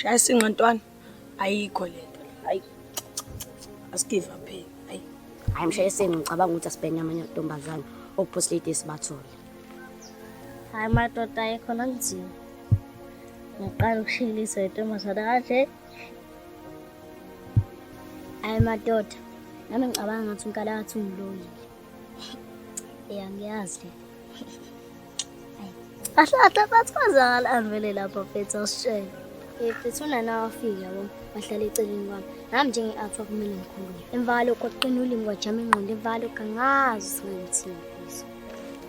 Shaya sinqantwana ayikho lento. Hayi. Asigive up here. Hayi. Hayi mshayiseni ngicabanga ukuthi asibhenya amanye amantombazane Bosslady sibathole. Hayi madoda ekhona kunzima. Ngaqala ukushilisa intombazane kahle. Hayi madoda. Nami ngicabanga ngathi Nkalakatha ungiloli. Ngiyazi. Ahlahla bathwazakala vele lapha mfethu asishele. Mfethu nana wafika yabo bahlala eceleni kwami. Nami njenge-alpha kumele ngikhulume. Emva kwalokho kwaqina ulimi kwajama ingqondo emva kwalokho angazi singithini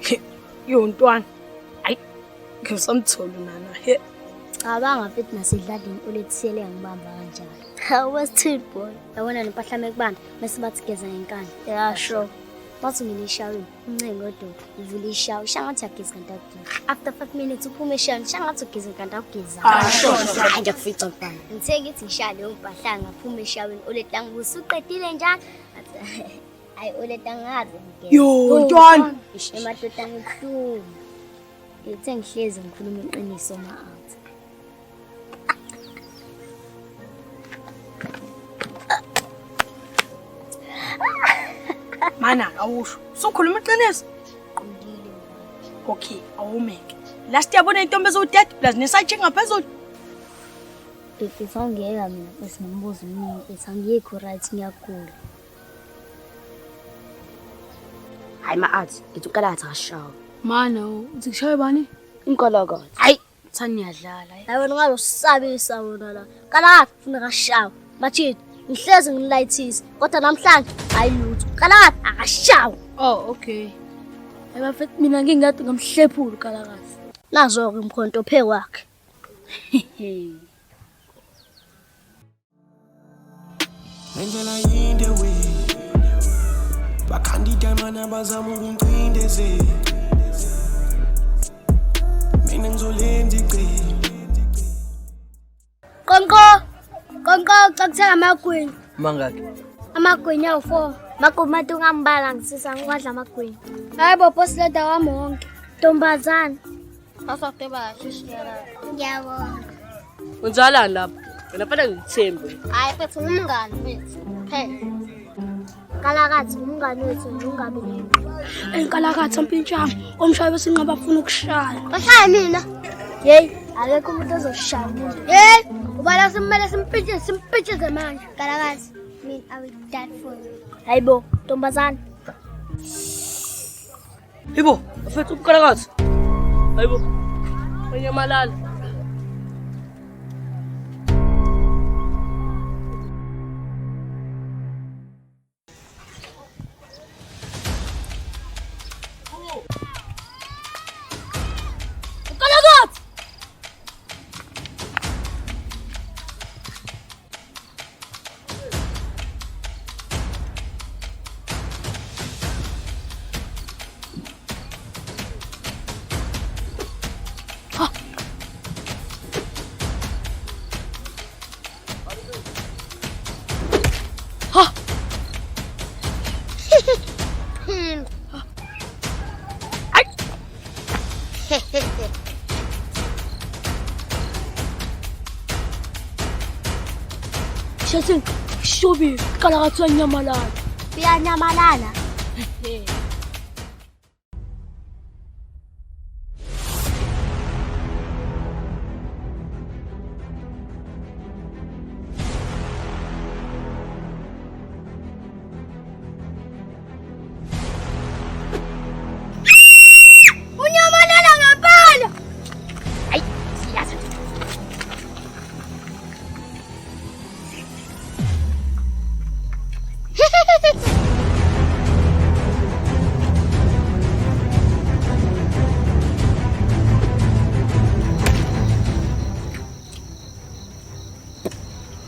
mfethu. Yontwana. Hayi. Ngisamthola nana. He. Cabanga mfethu nasedladini olethiyele ngibamba kanjani. How was it boy? Yabona lempahla mekubanda bese bathi geza ngenkani. Yeah sure. Bathi ngine shower uncengo ododo uvula ishower shangathi yageza kanti akuduka. After 5 minutes uphume eshower shangathi ugeza kanti akugeza. Hayi nje kufica mntana. Ngithe ngithi ngishale umpahla ngaphume eshower oleta ngibusa uqedile njalo. Hayi oleta ngaze ngigeza. Yontwana. Emadoda ngikhulu. Ngithe ngihlezi ngikhuluma iqiniso ma-out. Mana awusho. Sokhuluma iqiniso. Qondile. Okay, awumeke. Last yabona intombi ezodade plus nesayithi ngaphezulu. Before ngiyeka mina bese nombuzo omningi ethi angikho right ngiyagula. Hayi ma-athi ngithi Nkalakatha akashawa. Mana uthi kushaye bani? Nkalakatha. Hayi, thani yadlala. Hayi wena ungazosabisa wona la. Nkalakatha ufuna kashawa. Bathi ngihlezi ngilayithisa kodwa namhlanje hayi lutho. Nkalakatha akashawa. Oh, okay. Ebafethu mina ngingathi ngamhlephula Nkalakatha. Nazo ke umkhonto phe kwakhe. Ngendlela yinde we bakhandida mana bazama ukungcindeze mina ngizolenza iqembu Konko cakuthenga amagwinya. Mangaki? Amagwinya awu4. Makumati ungambala ngisisa ngikwadla amagwinya. Hayi bo Bosslady wami wonke. Ntombazane. Asafte bashishiyala. Ngiyabona. Unzalani lapha? Wena fanele ngithembe. Hayi mfethu umngani wethu. Phela. Nkalakatha umngani wethu ungabi. Nkalakatha mpintshana. Omshaye bese ngabafuna ukushaya. Bashaya mina. Hey, akekho umuntu ozoshaya. Hey, ubala simele simpitsheze manje. Nkalakatha, mina I will die for you. Hayibo, ntombazane. Yibo, afethu Nkalakatha. Hayibo. Onyamalala. Shasing, shobi, Nkalakatha nyamalala. Uyanyamalala. Unyamalala ngempela. Hayi siyaza.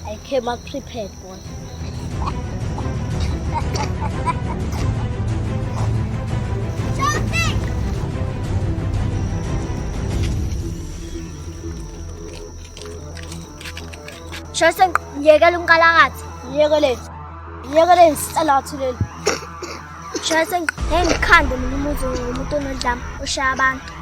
I came out prepared, boy. Shasing, yekela uNkalakatha. Yekele sicela wathulele. Shasing, ngikhande mina umuntu onodlame oshaya abantu.